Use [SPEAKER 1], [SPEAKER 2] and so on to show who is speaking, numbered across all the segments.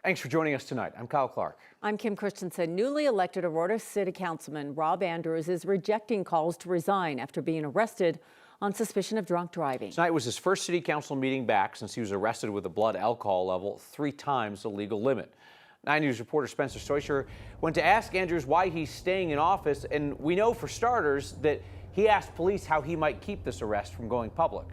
[SPEAKER 1] Thanks for joining us tonight. I'm Kyle Clark.
[SPEAKER 2] I'm Kim Christensen. Newly elected Aurora City Councilman Rob Andrews is rejecting calls to resign after being arrested on suspicion of drunk driving.
[SPEAKER 1] Tonight was his first city council meeting back since he was arrested with a blood alcohol level 3 times the legal limit. 9 News reporter Spencer Stoischer went to ask Andrews why he's staying in office, and we know for starters that he asked police how he might keep this arrest from going public.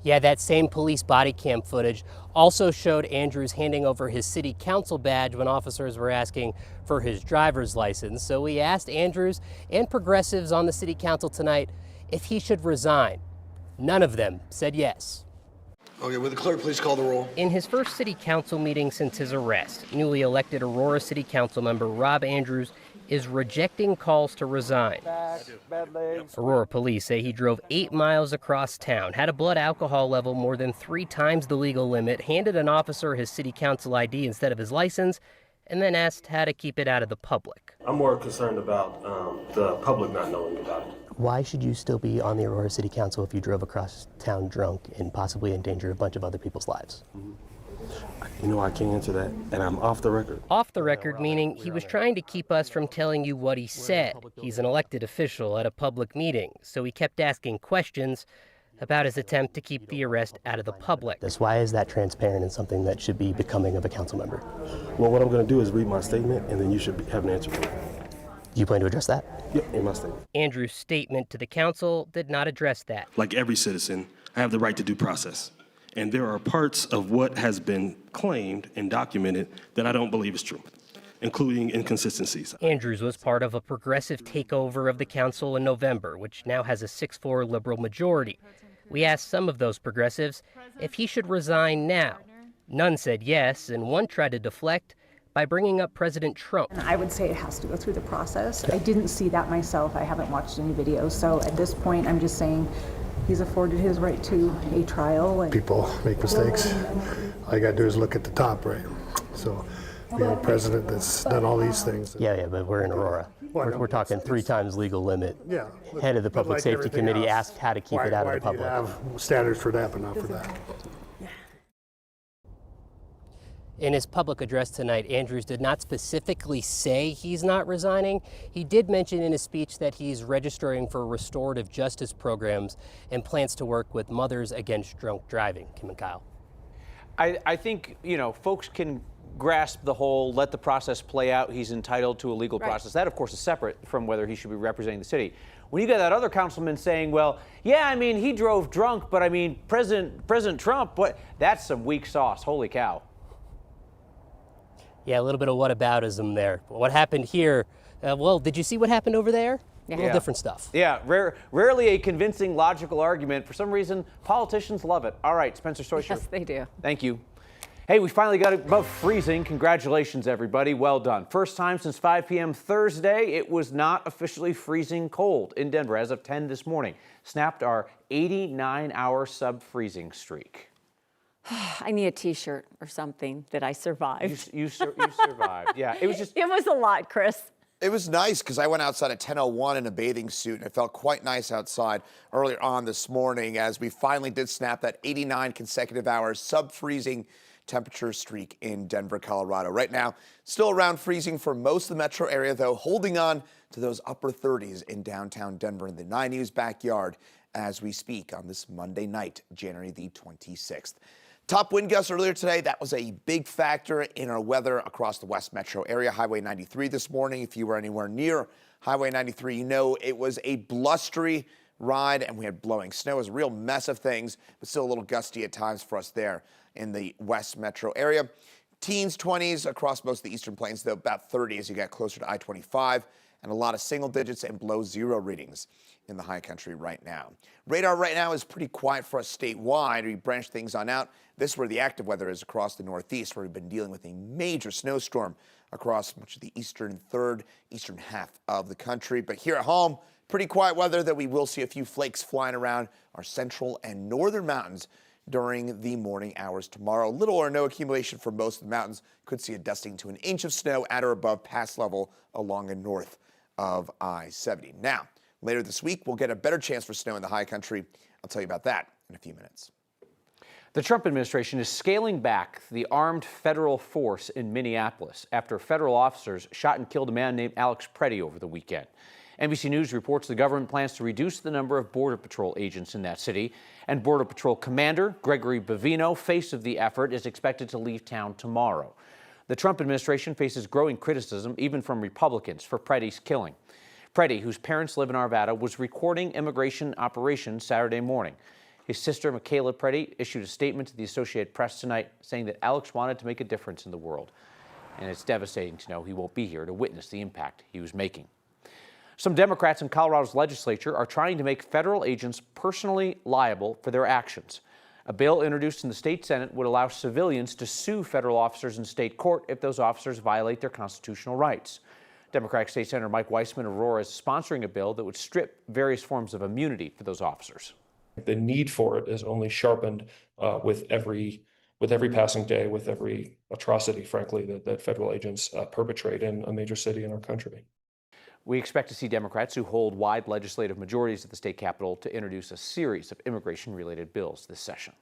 [SPEAKER 3] Yeah, that same police body cam footage also showed Andrews handing over his city council badge when officers were asking for his driver's license. So we asked Andrews and progressives on the city council tonight if he should resign. None of them said yes.
[SPEAKER 4] Okay, will the clerk please call the roll?
[SPEAKER 3] In his first city council meeting since his arrest, newly elected Aurora City Council member Rob Andrews is rejecting calls to resign. Aurora police say he drove 8 miles across town, had a blood alcohol level more than 3 times the legal limit, handed an officer his city council ID instead of his license, and then asked how to keep it out of the public.
[SPEAKER 5] I'm more concerned about the public not knowing about it.
[SPEAKER 3] Why should you still be on the Aurora City Council if you drove across town drunk and possibly endanger a bunch of other people's lives?
[SPEAKER 5] You know, I can't answer that, and I'm off the record.
[SPEAKER 3] Off the record meaning he was trying to keep us from telling you what he said. He's an elected official at a public meeting, so he kept asking questions about his attempt to keep the arrest out of the public. Why is that transparent and something that should be becoming of a council member?
[SPEAKER 5] Well, what I'm going to do is read my statement, and then you should have an answer for it.
[SPEAKER 3] Do you plan to address that?
[SPEAKER 5] Yep, in my statement.
[SPEAKER 3] Andrew's statement to the council did not address that.
[SPEAKER 5] Like every citizen, I have the right to due process. And there are parts of what has been claimed and documented that I don't believe is true, including inconsistencies.
[SPEAKER 3] Andrews was part of a progressive takeover of the council in November, which now has a 6-4 liberal majority. We asked some of those progressives if he should resign now. None said yes, and one tried to deflect by bringing up President Trump.
[SPEAKER 6] And I would say it has to go through the process. I didn't see that myself. I haven't watched any videos. So at this point, I'm just saying he's afforded his right to a trial. And
[SPEAKER 7] people make mistakes. All you got to do is look at the top, right? So we have a president that's done all these things.
[SPEAKER 3] Yeah, but we're in Aurora. We're talking 3 times legal limit.
[SPEAKER 7] Yeah.
[SPEAKER 3] Head of the Public Safety Committee asked how to keep it out of the public.
[SPEAKER 7] Why do you have standards for that, but not for that?
[SPEAKER 3] In his public address tonight, Andrews did not specifically say he's not resigning. He did mention in his speech that he's registering for restorative justice programs and plans to work with Mothers Against Drunk Driving. Kim and Kyle.
[SPEAKER 1] I think, folks can grasp the whole let the process play out. He's entitled to a legal process. That, of course, is separate from whether he should be representing the city. When you get that other councilman saying, well, yeah, I mean, he drove drunk, but I mean, President Trump, that's some weak sauce. Holy cow.
[SPEAKER 3] Yeah, a little bit of whataboutism there. What happened here? Well, did you see what happened over there? A little different stuff.
[SPEAKER 1] Yeah, rarely a convincing, logical argument. For some reason, politicians love it. All right, Spencer Stoischer.
[SPEAKER 2] Yes, they do.
[SPEAKER 1] Thank you. Hey, we finally got above freezing. Congratulations, everybody. Well done. First time since 5 p.m. Thursday, it was not officially freezing cold in Denver as of 10 this morning. Snapped our 89-hour sub-freezing streak.
[SPEAKER 2] I need a T-shirt or something that I survived.
[SPEAKER 1] You survived. Yeah, it was just...
[SPEAKER 2] It was a lot, Chris.
[SPEAKER 8] It was nice because I went outside at 10:01 in a bathing suit, and it felt quite nice outside earlier on this morning as we finally did snap that 89 consecutive hours sub-freezing temperature streak in Denver, Colorado. Right now, still around freezing for most of the metro area, though, holding on to those upper 30s in downtown Denver in the 9 News backyard as we speak on this Monday night, January the 26th. Top wind gusts earlier today, that was a big factor in our weather across the West Metro area. Highway 93 this morning, if you were anywhere near Highway 93, you know it was a blustery ride and we had blowing snow. It was a real mess of things, but still a little gusty at times for us there in the West Metro area. Teens, 20s across most of the Eastern Plains, though about 30 as you get closer to I-25, and a lot of single digits and below 0 readings in the high country right now. Radar right now is pretty quiet for us statewide. We branch things on out. This is where the active weather is across the Northeast, where we've been dealing with a major snowstorm across much of the eastern half of the country. But here at home, pretty quiet weather that we will see a few flakes flying around our central and northern mountains during the morning hours tomorrow. Little or no accumulation for most of the mountains. Could see a dusting to an inch of snow at or above pass level along and north of I-70. Now, later this week, we'll get a better chance for snow in the high country. I'll tell you about that in a few minutes.
[SPEAKER 1] The Trump administration is scaling back the armed federal force in Minneapolis after federal officers shot and killed a man named Alex Preddy over the weekend. NBC News reports the government plans to reduce the number of Border Patrol agents in that city, and Border Patrol Commander Gregory Bavino, face of the effort, is expected to leave town tomorrow. The Trump administration faces growing criticism, even from Republicans, for Preddy's killing. Preddy, whose parents live in Arvada, was recording immigration operations Saturday morning. His sister, Michaela Preddy, issued a statement to the Associated Press tonight saying that Alex wanted to make a difference in the world. And it's devastating to know he won't be here to witness the impact he was making. Some Democrats in Colorado's legislature are trying to make federal agents personally liable for their actions. A bill introduced in the state Senate would allow civilians to sue federal officers in state court if those officers violate their constitutional rights. Democratic State Senator Mike Weissman of Aurora is sponsoring a bill that would strip various forms of immunity for those officers.
[SPEAKER 9] The need for it is only sharpened with every passing day, with every atrocity, frankly, that federal agents perpetrate in a major city in our country.
[SPEAKER 1] We expect to see Democrats who hold wide legislative majorities at the state capitol to introduce a series of immigration-related bills this session.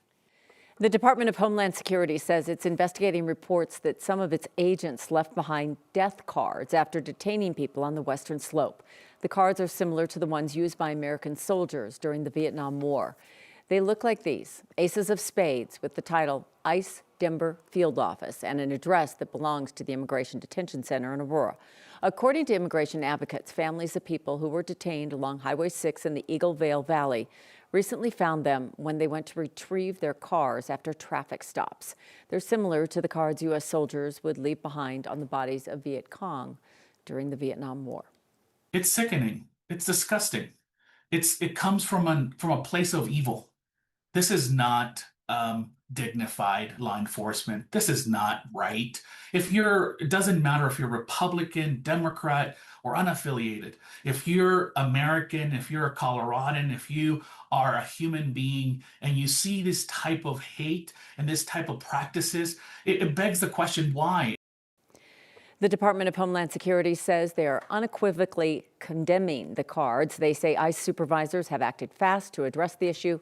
[SPEAKER 2] The Department of Homeland Security says it's investigating reports that some of its agents left behind death cards after detaining people on the Western Slope. The cards are similar to the ones used by American soldiers during the Vietnam War. They look like these: aces of spades with the title ICE Denver Field Office and an address that belongs to the Immigration Detention Center in Aurora. According to immigration advocates, families of people who were detained along Highway 6 in the Eagle Vale Valley recently found them when they went to retrieve their cars after traffic stops. They're similar to the cards U.S. soldiers would leave behind on the bodies of Viet Cong during the Vietnam War.
[SPEAKER 10] It's sickening. It's disgusting. It comes from a place of evil. This is not dignified law enforcement. This is not right. It doesn't matter if you're Republican, Democrat, or unaffiliated. If you're American, if you're a Coloradan, if you are a human being and you see this type of hate and this type of practices, it begs the question, why?
[SPEAKER 2] The Department of Homeland Security says they are unequivocally condemning the cards. They say ICE supervisors have acted fast to address the issue.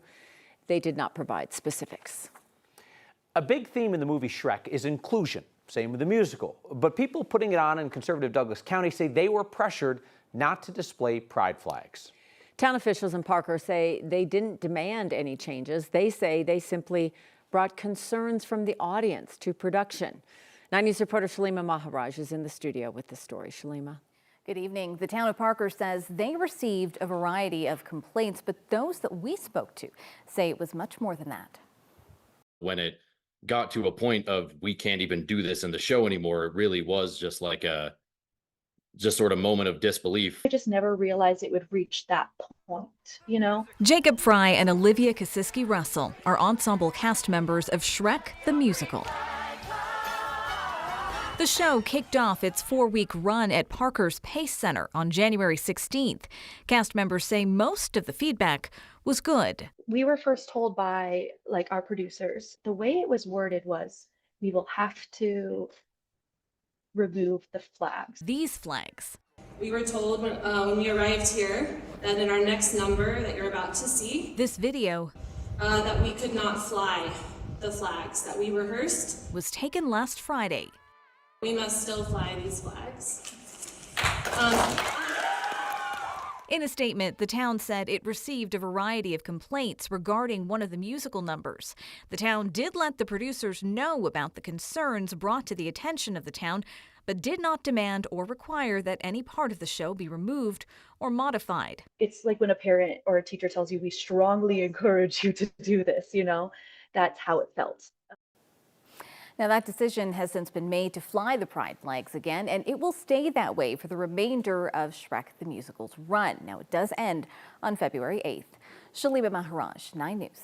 [SPEAKER 2] They did not provide specifics.
[SPEAKER 1] A big theme in the movie Shrek is inclusion, same with the musical. But people putting it on in conservative Douglas County say they were pressured not to display pride flags.
[SPEAKER 2] Town officials in Parker say they didn't demand any changes. They say they simply brought concerns from the audience to production. 9 News reporter Shalima Maharaj is in the studio with the story. Shalima.
[SPEAKER 11] Good evening. The town of Parker says they received a variety of complaints, but those that we spoke to say it was much more than that.
[SPEAKER 12] When it got to a point of we can't even do this in the show anymore, it really was just like a sort of moment of disbelief.
[SPEAKER 13] I just never realized it would reach that point, you know?
[SPEAKER 14] Jacob Fry and Olivia Kosiski Russell are ensemble cast members of Shrek the Musical. The show kicked off its 4-week run at Parker's Pace Center on January 16th. Cast members say most of the feedback was good.
[SPEAKER 13] We were first told by our producers, the way it was worded was, we will have to remove the flags.
[SPEAKER 14] These flags.
[SPEAKER 15] We were told when we arrived here that in our next number that you're about to see,
[SPEAKER 14] this video,
[SPEAKER 15] that we could not fly the flags that we rehearsed,
[SPEAKER 14] was taken last Friday.
[SPEAKER 15] We must still fly these flags.
[SPEAKER 14] In a statement, the town said it received a variety of complaints regarding one of the musical numbers. The town did let the producers know about the concerns brought to the attention of the town, but did not demand or require that any part of the show be removed or modified.
[SPEAKER 13] It's like when a parent or a teacher tells you, we strongly encourage you to do this, you know? That's how it felt.
[SPEAKER 11] Now, that decision has since been made to fly the pride flags again, and it will stay that way for the remainder of Shrek the Musical's run. Now, it does end on February 8th. Shalima Maharaj, 9 News.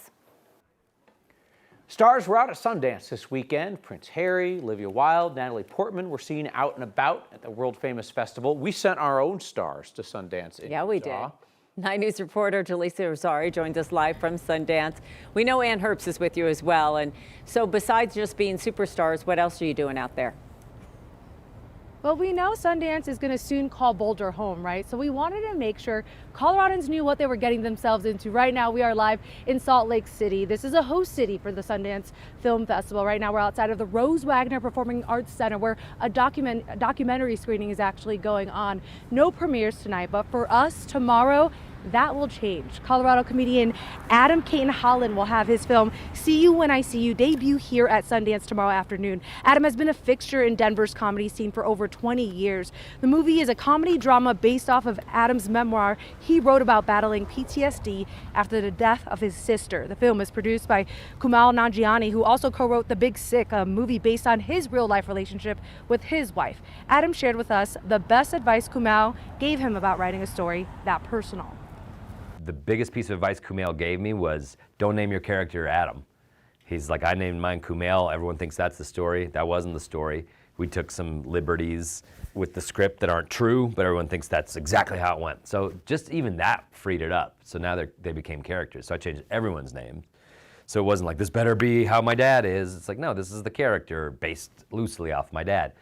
[SPEAKER 1] Stars were out at Sundance this weekend. Prince Harry, Olivia Wilde, Natalie Portman were seen out and about at the world-famous festival. We sent our own stars to Sundance in
[SPEAKER 2] Yeah, we
[SPEAKER 1] Utah.
[SPEAKER 2] did. 9 News reporter Jaleesa Rosari joins us live from Sundance. We know Ann Herbst is with you as well. And so besides just being superstars, what else are you doing out there?
[SPEAKER 6] But we know Sundance is going to soon call Boulder home, right? So we wanted to make sure Coloradans knew what they were getting themselves into. Right now, we are live in Salt Lake City. This is a host city for the Sundance Film Festival. Right now, we're outside of the Rose Wagner Performing Arts Center, where a documentary screening is actually going on. No premieres tonight, but for us tomorrow, that will change. Colorado comedian Adam Caton Holland will have his film See You When I See You debut here at Sundance tomorrow afternoon. Adam has been a fixture in Denver's comedy scene for over 20 years. The movie is a comedy drama based off of Adam's memoir he wrote about battling PTSD after the death of his sister. The film is produced by Kumail Nanjiani, who also co-wrote The Big Sick, a movie based on his real-life relationship with his wife. Adam shared with us the best advice Kumail gave him about writing a story that personal.
[SPEAKER 16] The biggest piece of advice Kumail gave me was don't name your character Adam. He's like, I named mine Kumail. Everyone thinks that's the story. That wasn't the story. We took some liberties with the script that aren't true, but everyone thinks that's exactly how it went. So just even that freed it up. So now they became characters. So I changed everyone's name. So it wasn't like, this better be how my dad is. It's like, no, this is the character based loosely off my dad.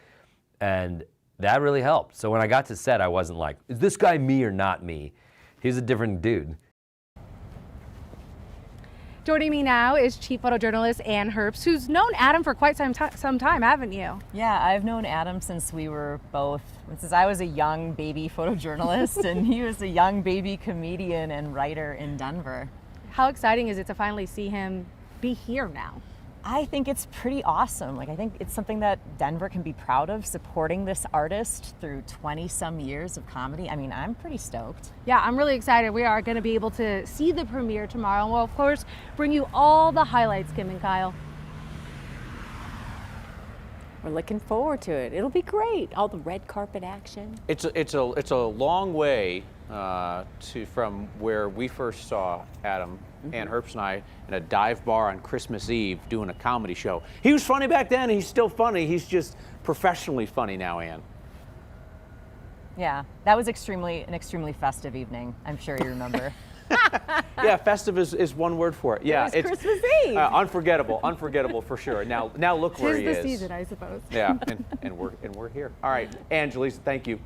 [SPEAKER 16] And that really helped. So when I got to set, I wasn't like, is this guy me or not me? He's a different dude.
[SPEAKER 6] Joining me now is chief photojournalist Ann Herbst, who's known Adam for quite some time, haven't you?
[SPEAKER 17] Yeah, I've known Adam since I was a young baby photojournalist and he was a young baby comedian and writer in Denver.
[SPEAKER 6] How exciting is it to finally see him be here now?
[SPEAKER 17] I think it's pretty awesome. I think it's something that Denver can be proud of, supporting this artist through 20-some years of comedy. I mean, I'm pretty stoked.
[SPEAKER 6] Yeah, I'm really excited. We are going to be able to see the premiere tomorrow, and we'll, of course, bring you all the highlights, Kim and Kyle.
[SPEAKER 2] We're looking forward to it. It'll be great. All the red carpet action.
[SPEAKER 1] It's a long way from where we first saw Adam, Ann Herbst and I, in a dive bar on Christmas Eve doing a comedy show. He was funny back then, and he's still funny. He's just professionally funny now, Ann.
[SPEAKER 17] Yeah, that was an extremely festive evening. I'm sure you remember.
[SPEAKER 1] Yeah, festive is one word for it. Yeah,
[SPEAKER 6] it's Christmas Eve.
[SPEAKER 1] Unforgettable for sure. Now look where he is.
[SPEAKER 6] Tis the season, I suppose.
[SPEAKER 1] Yeah, and we're here. All right, Angelise, thank you.